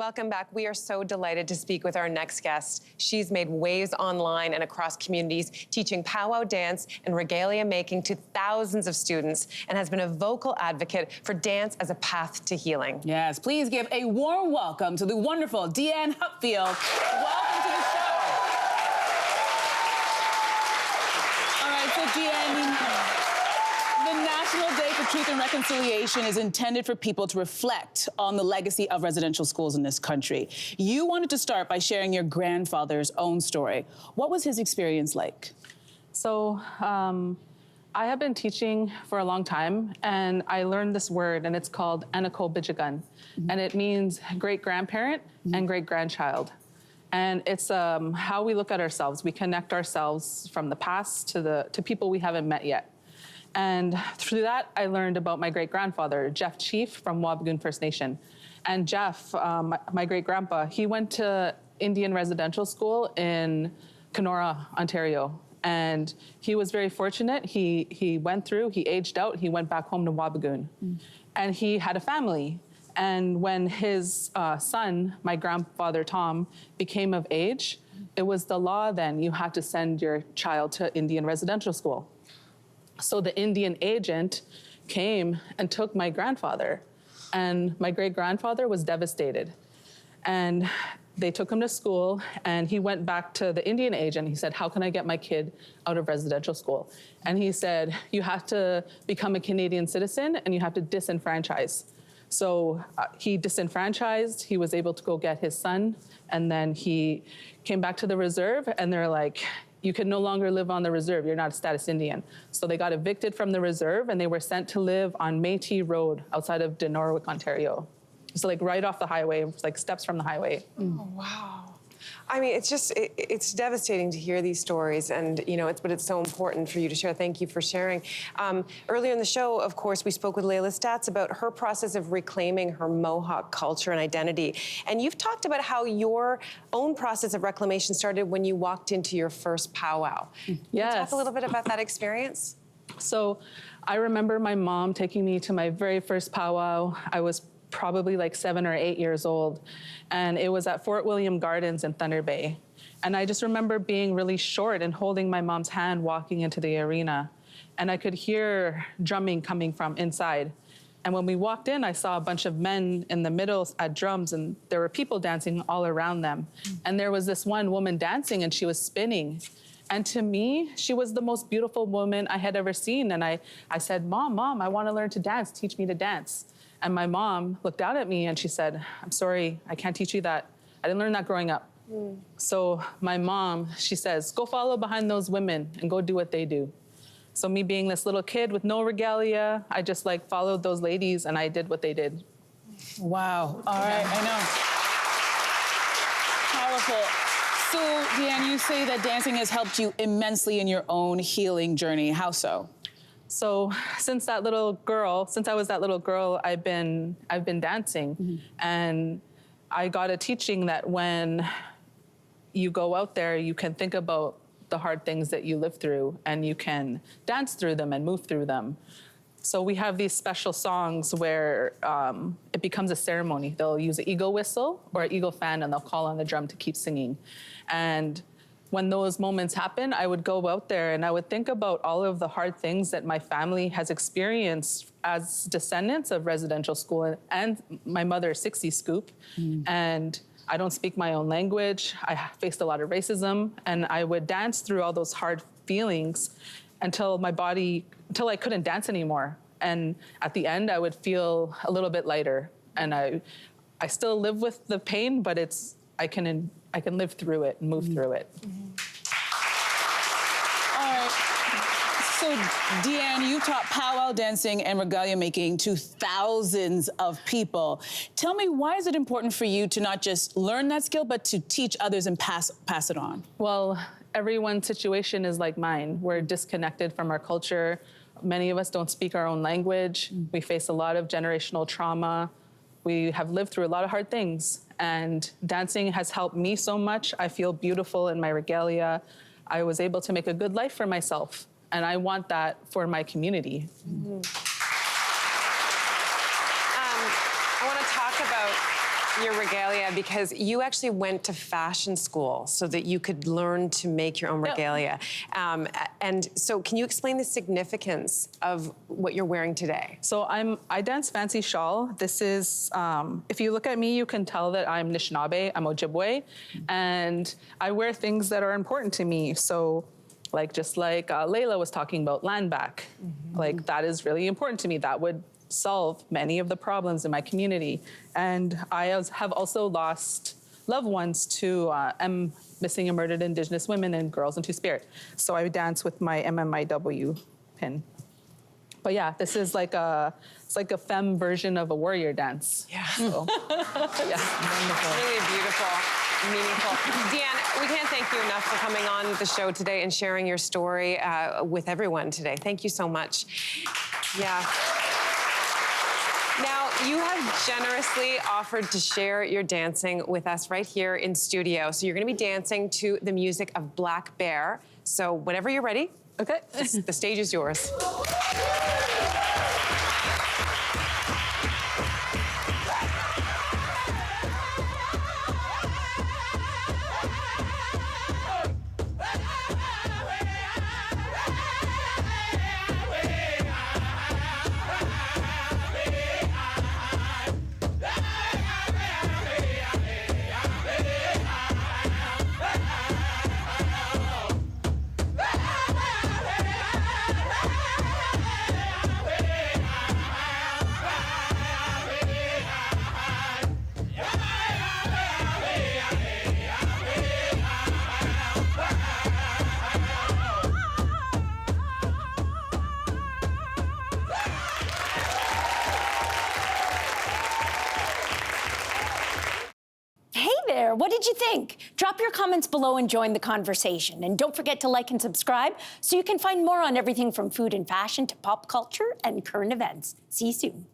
Welcome back. We are so delighted to speak with our next guest. She's made waves online and across communities, teaching powwow dance and regalia making to thousands of students, and has been a vocal advocate for dance as a path to healing. Yes, please give a warm welcome to the wonderful Deanne Hupfield. Welcome to the show. All right, so Deanne, the National Day for Truth and Reconciliation is intended for people to reflect on the legacy of residential schools in this country. You wanted to start by sharing your grandfather's own story. What was his experience like? So, I have been teaching for a long time, and I learned this word, and it's called Anako Bijagun, and it means great-grandparent and great-grandchild. And it's how we look at ourselves. We connect ourselves from the past to people we haven't met yet. And through that, I learned about my great-grandfather, Jeff Chief from Wabigoon First Nation. And Jeff, my great-grandpa, he went to Indian residential school in Kenora, Ontario. And he was very fortunate. He went through, he aged out, he went back home to Wabigoon. And he had a family. And when his son, my grandfather Tom, became of age, it was the law then, you had to send your child to Indian residential school. So the Indian agent came and took my grandfather, and my great-grandfather was devastated. And they took him to school, and he went back to the Indian agent. He said, how can I get my kid out of residential school? And he said, you have to become a Canadian citizen, and you have to disenfranchise. So he disenfranchised, he was able to go get his son, and then he came back to the reserve, and they're like, you can no longer live on the reserve, you're not a status Indian. So they got evicted from the reserve, and they were sent to live on Métis Road outside of Norwich, Ontario. So like right off the highway, like steps from the highway. Oh, wow. I mean, it's just, it's devastating to hear these stories, and but it's so important for you to share. Thank you for sharing. Earlier in the show, of course, we spoke with Layla Stats about her process of reclaiming her Mohawk culture and identity. And you've talked about how your own process of reclamation started when you walked into your first powwow. Yes. Can you talk a little bit about that experience? So I remember my mom taking me to my very first powwow. I was probably like 7 or 8 years old. And it was at Fort William Gardens in Thunder Bay. And I just remember being really short and holding my mom's hand walking into the arena. And I could hear drumming coming from inside. And when we walked in, I saw a bunch of men in the middle at drums, and there were people dancing all around them. And there was this one woman dancing, and she was spinning. And to me, she was the most beautiful woman I had ever seen. And I said, Mom, I want to learn to dance. Teach me to dance. And my mom looked out at me and she said, I'm sorry, I can't teach you that. I didn't learn that growing up. So my mom, she says, go follow behind those women and go do what they do. So me being this little kid with no regalia, I just like followed those ladies and I did what they did. Wow, all right, I know. Powerful. So Deanne, you say that dancing has helped you immensely in your own healing journey. How so? So since I was that little girl, I've been dancing. And I got a teaching that when you go out there, you can think about the hard things that you live through, and you can dance through them and move through them. So we have these special songs where it becomes a ceremony. They'll use an eagle whistle or an eagle fan, and they'll call on the drum to keep singing. And when those moments happen, I would go out there and I would think about all of the hard things that my family has experienced as descendants of residential school, and my mother, 60 Scoop. And I don't speak my own language. I faced a lot of racism, and I would dance through all those hard feelings until I couldn't dance anymore. And at the end, I would feel a little bit lighter. And I still live with the pain, but I can live through it and move through it. All right. So, Deanne, you taught powwow dancing and regalia making to thousands of people. Tell me, why is it important for you to not just learn that skill, but to teach others and pass it on? Well, everyone's situation is like mine. We're disconnected from our culture. Many of us don't speak our own language. We face a lot of generational trauma. We have lived through a lot of hard things, and dancing has helped me so much. I feel beautiful in my regalia. I was able to make a good life for myself, and I want that for my community. I want to talk about your regalia because you actually went to fashion school so that you could learn to make your own regalia. And so can you explain the significance of what you're wearing today? So I dance fancy shawl. This is, if you look at me, you can tell that I'm Anishinaabe, I'm Ojibwe, and I wear things that are important to me. So just like Layla was talking about land back, like that is really important to me. That would solve many of the problems in my community. And I have also lost loved ones to missing and murdered Indigenous women and girls into spirit. So I dance with my MMIW pin. But yeah, this is it's like a femme version of a warrior dance. Yeah. So, yeah. Wonderful. Really beautiful, meaningful. Deanne, we can't thank you enough for coming on the show today and sharing your story with everyone today. Thank you so much. Yeah. Now, you have generously offered to share your dancing with us right here in studio. So you're going to be dancing to the music of Black Bear. So whenever you're ready, Okay. the stage is yours. What did you think? Drop your comments below and join the conversation. And don't forget to like and subscribe so you can find more on everything from food and fashion to pop culture and current events. See you soon.